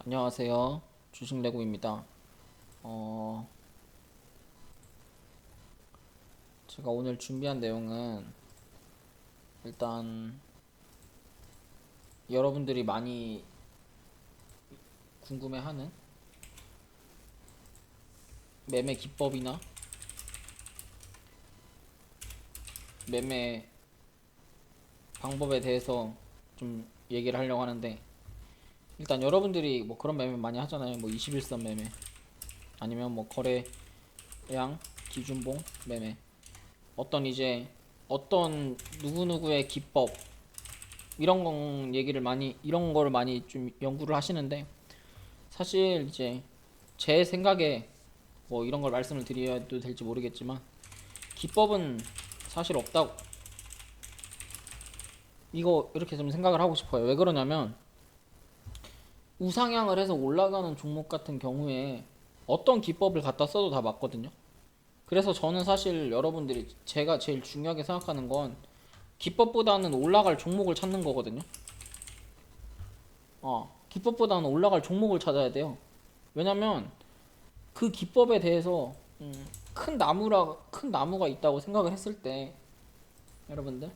안녕하세요. 주식레고입니다. 어, 제가 오늘 준비한 내용은 일단 여러분들이 많이 궁금해하는 매매 기법이나 매매 방법에 대해서 좀 얘기를 하려고 하는데, 일단 여러분들이 뭐 그런 매매 많이 하잖아요. 뭐 21선 매매 아니면 뭐 거래량 기준봉 매매, 어떤 이제 어떤 누구누구의 기법, 이런 거를 많이 좀 연구를 하시는데, 사실 이제 제 생각에 뭐 이런 걸 말씀을 드려도 될지 모르겠지만, 기법은 사실 없다고, 이거 이렇게 좀 생각을 하고 싶어요. 왜 그러냐면, 우상향을 해서 올라가는 종목 같은 경우에 어떤 기법을 갖다 써도 다 맞거든요. 그래서 저는 사실 여러분들이 제가 제일 중요하게 생각하는 건 기법보다는 올라갈 종목을 찾는 거거든요. 기법보다는 올라갈 종목을 찾아야 돼요. 왜냐면 그 기법에 대해서 큰 나무가 있다고 생각을 했을 때, 여러분들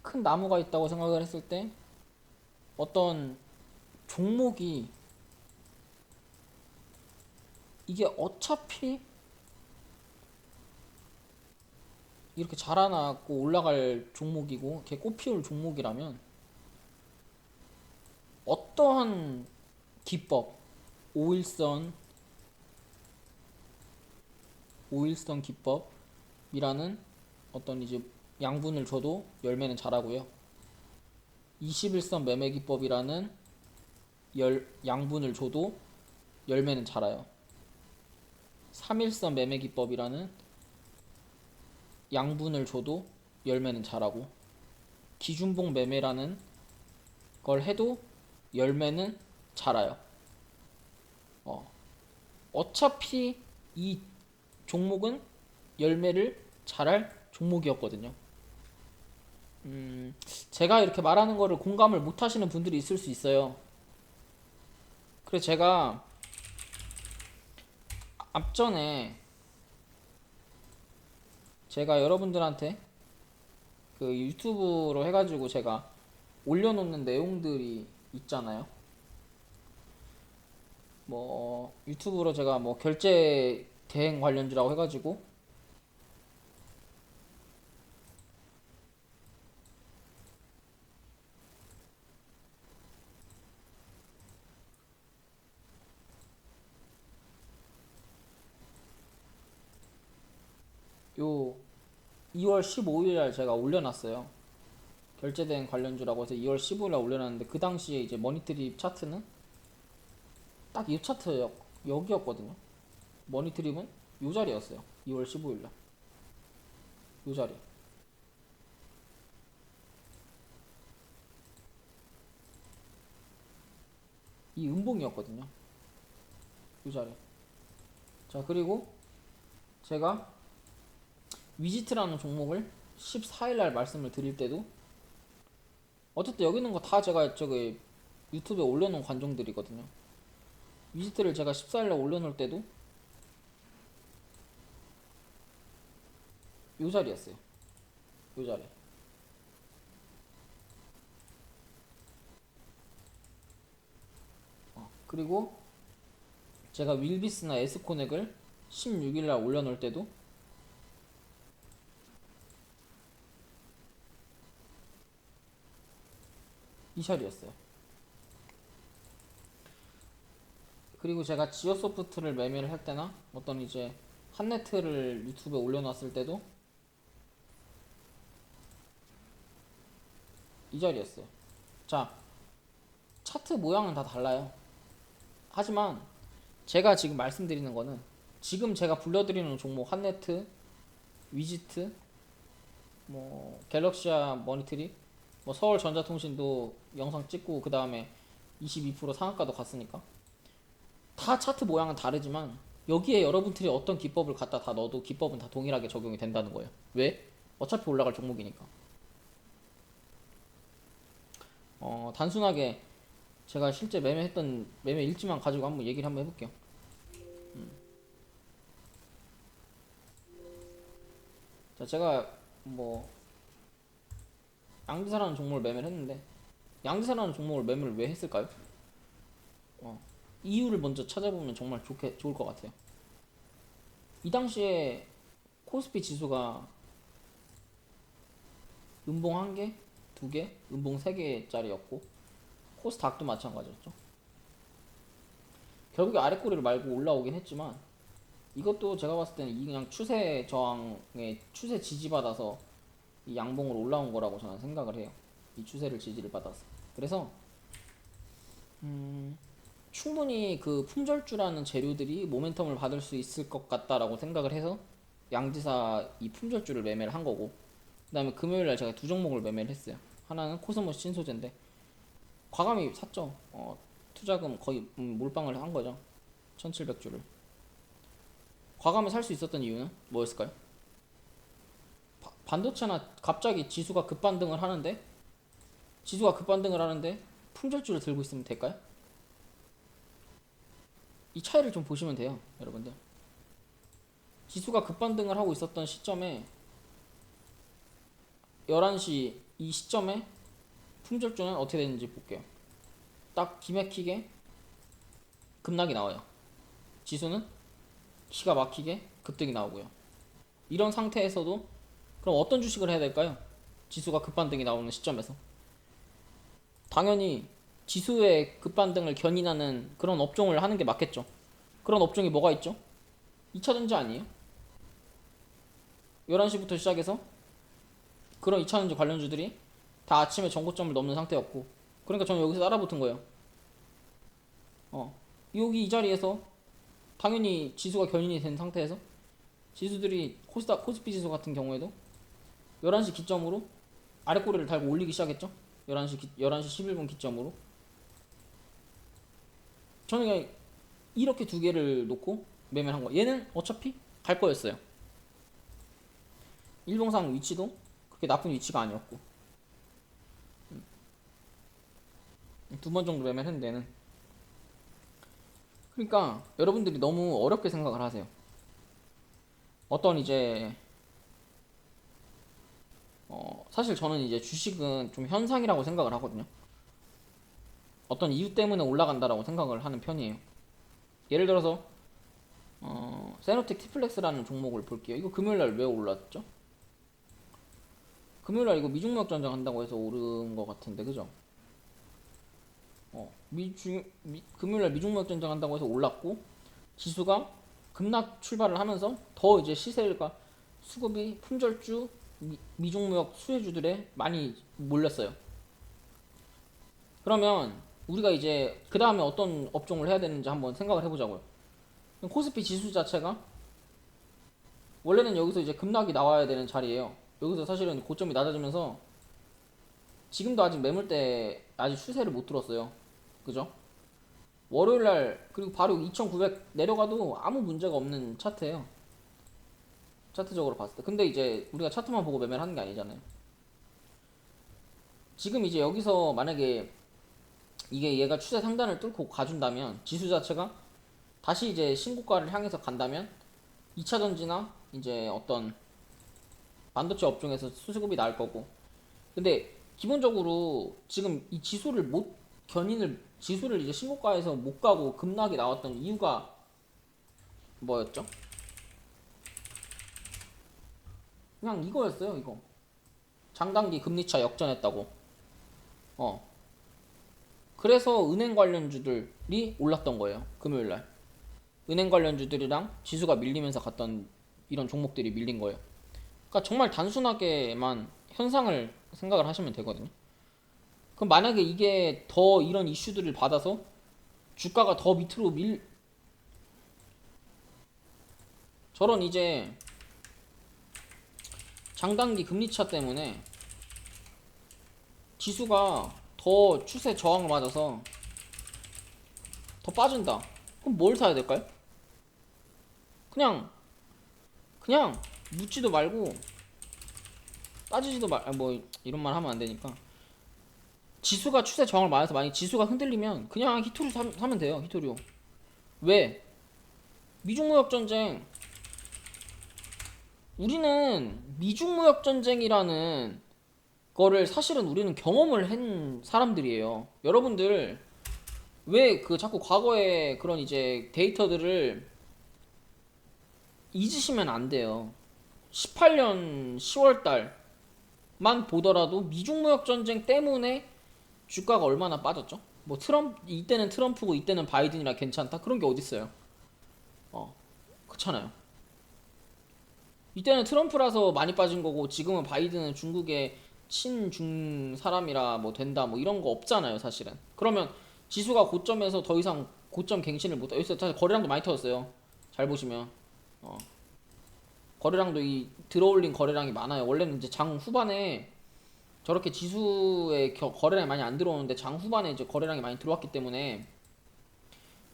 큰 나무가 있다고 생각을 했을 때, 어떤 종목이 이게 어차피 이렇게 자라나고 올라갈 종목이고 이렇게 꽃피울 종목이라면, 어떠한 기법, 5일선 5일선 기법이라는 어떤 이제 양분을 줘도 열매는 자라고요. 21선 매매 기법이라는 양분을 줘도 열매는 자라요. 3일선 매매 기법이라는 양분을 줘도 열매는 자라고, 기준봉 매매라는 걸 해도 열매는 자라요. 어. 어차피 이 종목은 열매를 자랄 종목이었거든요. 제가 이렇게 말하는 거를 공감을 못 하시는 분들이 있을 수 있어요. 그래서 앞전에 제가 여러분들한테 그 유튜브로 해가지고 제가 올려놓는 내용들이 있잖아요. 뭐 유튜브로 제가 뭐 결제 대행 관련주라고 해가지고 요 2월 15일 날 제가 올려놨어요. 결제 대행 관련주라고 해서 2월 15일 날 올려놨는데, 그 당시에 이제 머니트립 차트는 딱 이 차트 여기였거든요. 머니트립은 요 자리였어요. 2월 15일 날 요 자리. 이 음봉이었거든요. 요 자리. 자, 그리고 제가 위지트라는 종목을 14일 날 말씀을 드릴 때도, 어쨌든 여기 있는 거 다 제가 저기 유튜브에 올려놓은 관종들이거든요. 위지트를 제가 14일 날 올려놓을 때도 요 자리였어요. 요 자리. 그리고 제가 윌비스나 에스코넥을 16일 날 올려놓을 때도 이 자리였어요. 그리고 제가 지오소프트를 매매를 할 때나 어떤 이제 한네트를 유튜브에 올려놨을 때도 이 자리였어요. 자, 차트 모양은 다 달라요. 하지만 제가 지금 말씀드리는 거는, 지금 제가 불러드리는 종목 한네트, 위지트, 뭐 갤럭시아 머니트리, 뭐 서울전자통신도 영상 찍고 그 다음에 22% 상한가도 갔으니까, 다 차트 모양은 다르지만 여기에 여러분들이 어떤 기법을 갖다 다 넣어도 기법은 다 동일하게 적용이 된다는 거예요. 왜? 어차피 올라갈 종목이니까. 단순하게 제가 실제 매매했던 매매 일지만 가지고 한번 얘기를 한번 해볼게요. 자, 제가 뭐 양지사라는 종목을 매매를 했는데, 양지사라는 종목을 매매를 왜 했을까요? 이유를 먼저 찾아보면 정말 좋을 것 같아요. 이 당시에 코스피 지수가 음봉 1개, 2개, 음봉 3개짜리였고 코스닥도 마찬가지였죠. 결국에 아래 꼬리를 말고 올라오긴 했지만, 이것도 제가 봤을 때는 이 그냥 추세 저항의 추세 지지받아서 이 양봉으로 올라온 거라고 저는 생각을 해요. 이 추세를 지지를 받아서. 그래서 충분히 그 품절주라는 재료들이 모멘텀을 받을 수 있을 것 같다라고 생각을 해서 양지사 이 품절주를 매매를 한 거고, 그 다음에 금요일날 제가 두 종목을 매매를 했어요. 하나는 코스모스 신소재인데 과감히 샀죠. 투자금 거의 몰빵을 한 거죠. 1700주를 과감히 살 수 있었던 이유는 뭐였을까요? 반도체나 갑자기 지수가 급반등을 하는데 품절주를 들고 있으면 될까요? 이 차이를 좀 보시면 돼요, 여러분들. 지수가 급반등을 하고 있었던 시점에 11시 이 시점에 품절주는 어떻게 되는지 볼게요. 딱 기맥히게 급락이 나와요. 지수는 기가 막히게 급등이 나오고요. 이런 상태에서도 그럼 어떤 주식을 해야 될까요? 지수가 급반등이 나오는 시점에서 당연히 지수의 급반등을 견인하는 그런 업종을 하는 게 맞겠죠. 그런 업종이 뭐가 있죠? 2차전지 아니에요? 11시부터 시작해서 그런 2차전지 관련주들이 다 아침에 전고점을 넘는 상태였고, 그러니까 저는 여기서 따라붙은 거예요. 여기 이 자리에서 당연히 지수가 견인이 된 상태에서 지수들이 코스피 지수 같은 경우에도 11시 기점으로 아래꼬리를 달고 올리기 시작했죠. 11시 11분 기점으로 저는 그냥 이렇게 두 개를 놓고 매매를 한 거예요. 얘는 어차피 갈 거였어요. 일봉상 위치도 그렇게 나쁜 위치가 아니었고, 두 번 정도 매매를 했는데 얘는, 그러니까 여러분들이 너무 어렵게 생각을 하세요. 어떤 이제 사실 저는 이제 주식은 좀 현상이라고 생각을 하거든요. 어떤 이유 때문에 올라간다라고 생각을 하는 편이에요. 예를 들어서 세노텍 티플렉스라는 종목을 볼게요. 이거 금요일날 왜 올랐죠? 금요일날 이거 미중무역 전쟁 한다고 해서 오른 것 같은데, 그죠? 금요일날 미중무역 전쟁 한다고 해서 올랐고, 지수가 급락 출발을 하면서 더 이제 시세가 수급이 품절주 미중무역 수혜주들에 많이 몰렸어요. 그러면 우리가 이제 그 다음에 어떤 업종을 해야 되는지 한번 생각을 해보자고요. 코스피 지수 자체가 원래는 여기서 이제 급락이 나와야 되는 자리예요. 여기서 사실은 고점이 낮아지면서 지금도 아직 매물대 아직 추세를 못 들었어요. 그죠? 월요일날 그리고 바로 2900 내려가도 아무 문제가 없는 차트예요. 차트적으로 봤을 때. 근데 이제 우리가 차트만 보고 매매를 하는 게 아니잖아요. 지금 이제 여기서 만약에 이게 얘가 추세 상단을 뚫고 가준다면, 지수 자체가 다시 이제 신고가를 향해서 간다면 2차전지나 이제 어떤 반도체 업종에서 수급이 나올 거고, 근데 기본적으로 지금 이 지수를 이제 신고가에서 못 가고 급락이 나왔던 이유가 뭐였죠? 그냥 이거였어요. 이거 장단기 금리차 역전했다고. 그래서 은행 관련주들이 올랐던 거예요, 금요일날. 은행 관련주들이랑 지수가 밀리면서 갔던 이런 종목들이 밀린 거예요. 그러니까 정말 단순하게만 현상을 생각을 하시면 되거든요. 그럼 만약에 이게 더 이런 이슈들을 받아서 주가가 더 밑으로 저런 이제 장단기 금리차 때문에 지수가 더 추세 저항을 맞아서 더 빠진다. 그럼 뭘 사야 될까요? 그냥 묻지도 말고 따지지도 말, 뭐 이런 말 하면 안 되니까 지수가 추세 저항을 맞아서 만약 지수가 흔들리면 그냥 히토류 사면 돼요. 히토류. 왜? 미중무역전쟁. 우리는 미중무역전쟁이라는 거를 사실은 우리는 경험을 한 사람들이에요. 여러분들 왜 그 자꾸 과거의 그런 이제 데이터들을 잊으시면 안 돼요. 18년 10월 달만 보더라도 미중무역 전쟁 때문에 주가가 얼마나 빠졌죠? 뭐 이때는 트럼프고 이때는 바이든이라 괜찮다 그런 게 어딨어요? 그렇잖아요. 이때는 트럼프라서 많이 빠진 거고 지금은 바이든은 중국의 친중 사람이라 뭐 된다 뭐 이런 거 없잖아요 사실은. 그러면 지수가 고점에서 더 이상 고점 갱신을 못 여기서 사실 거래량도 많이 터졌어요. 잘 보시면 거래량도 이 들어올린 거래량이 많아요. 원래는 이제 장 후반에 저렇게 지수에 거래량이 많이 안 들어오는데 장 후반에 이제 거래량이 많이 들어왔기 때문에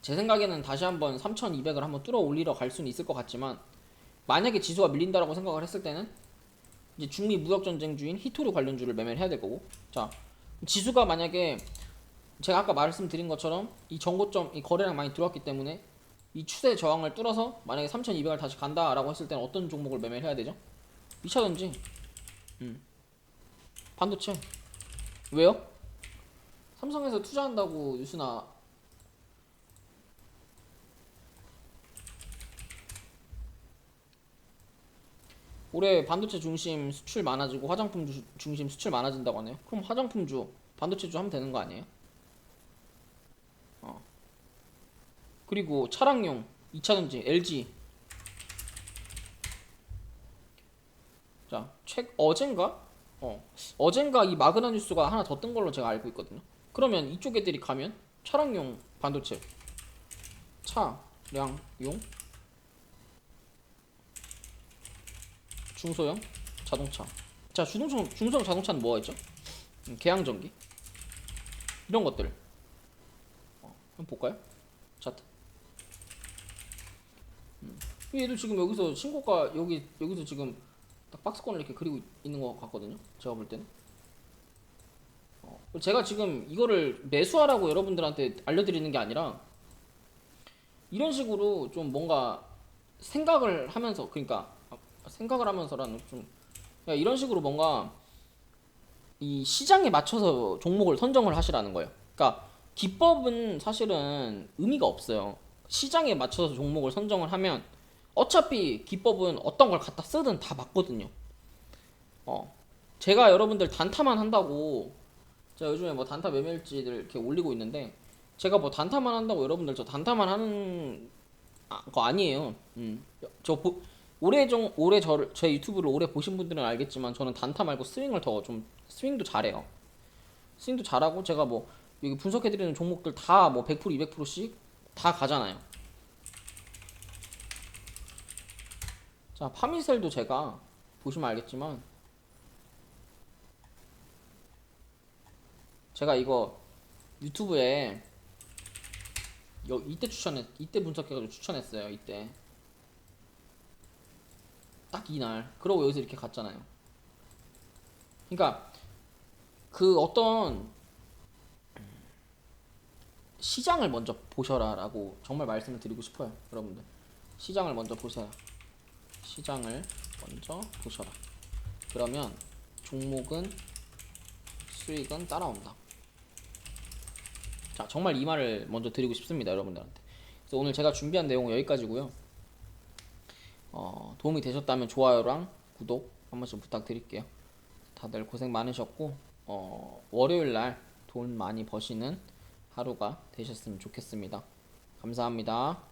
제 생각에는 다시 한번 3,200을 한번 뚫어 올리러 갈 수는 있을 것 같지만 만약에 지수가 밀린다라고 생각을 했을 때는 이제 중미 무역 전쟁주인 히토류 관련주를 매매를 해야 될 거고. 자, 지수가 만약에 제가 아까 말씀드린 것처럼 이 정고점 이 거래량 많이 들어왔기 때문에 이 추세 저항을 뚫어서 만약에 3,200을 다시 간다라고 했을 때는 어떤 종목을 매매를 해야 되죠? 2차전지. 반도체. 왜요? 삼성에서 투자한다고 뉴스나. 올해 반도체 중심 수출 많아지고 화장품 중심 수출 많아진다고 하네요. 그럼 화장품주, 반도체주 하면 되는 거 아니에요? 어. 그리고 차량용 2차전지 LG. 자, 어젠가? 어젠가 이 마그나 뉴스가 하나 더 뜬 걸로 제가 알고 있거든요. 그러면 이쪽 애들이 가면 차량용 반도체, 차량용, 중소형 자동차. 자, 중소형 자동차는 뭐가 있죠? 개항전기 이런 것들. 한번 볼까요? 차트. 얘도 지금 여기서 신고가 여기서 지금 딱 박스권을 이렇게 그리고 있는 것 같거든요. 제가 볼 때는. 제가 지금 이거를 매수하라고 여러분들한테 알려드리는 게 아니라 이런 식으로 좀 뭔가 생각을 하면서 그러니까 생각을 하면서라는 좀 이런 식으로 뭔가 이 시장에 맞춰서 종목을 선정을 하시라는 거예요. 그러니까 기법은 사실은 의미가 없어요. 시장에 맞춰서 종목을 선정을 하면 어차피 기법은 어떤 걸 갖다 쓰든 다 맞거든요. 어. 제가 여러분들 단타만 한다고 제가 요즘에 뭐 단타 매매일지들 이렇게 올리고 있는데 제가 뭐 단타만 한다고 여러분들 저 단타만 하는 거 아니에요. 저 올해 제 유튜브를 오래 보신 분들은 알겠지만 저는 단타 말고 스윙을 더 좀 스윙도 잘해요. 스윙도 잘하고 제가 뭐 여기 분석해드리는 종목들 다 뭐 100% 200%씩 다 가잖아요. 자, 파미셀도 제가 보시면 알겠지만 제가 이거 유튜브에 이때 분석해가지고 추천했어요. 이때 딱 이날 그러고 여기서 이렇게 갔잖아요. 그러니까 그 어떤 시장을 먼저 보셔라라고 정말 말씀을 드리고 싶어요. 여러분들 시장을 먼저 보세요. 시장을 먼저 보셔라. 그러면 종목은 수익은 따라온다. 자, 정말 이 말을 먼저 드리고 싶습니다, 여러분들한테. 그래서 오늘 제가 준비한 내용은 여기까지고요. 도움이 되셨다면 좋아요랑 구독 한 번씩 부탁드릴게요. 다들 고생 많으셨고 월요일 날 돈 많이 버시는 하루가 되셨으면 좋겠습니다. 감사합니다.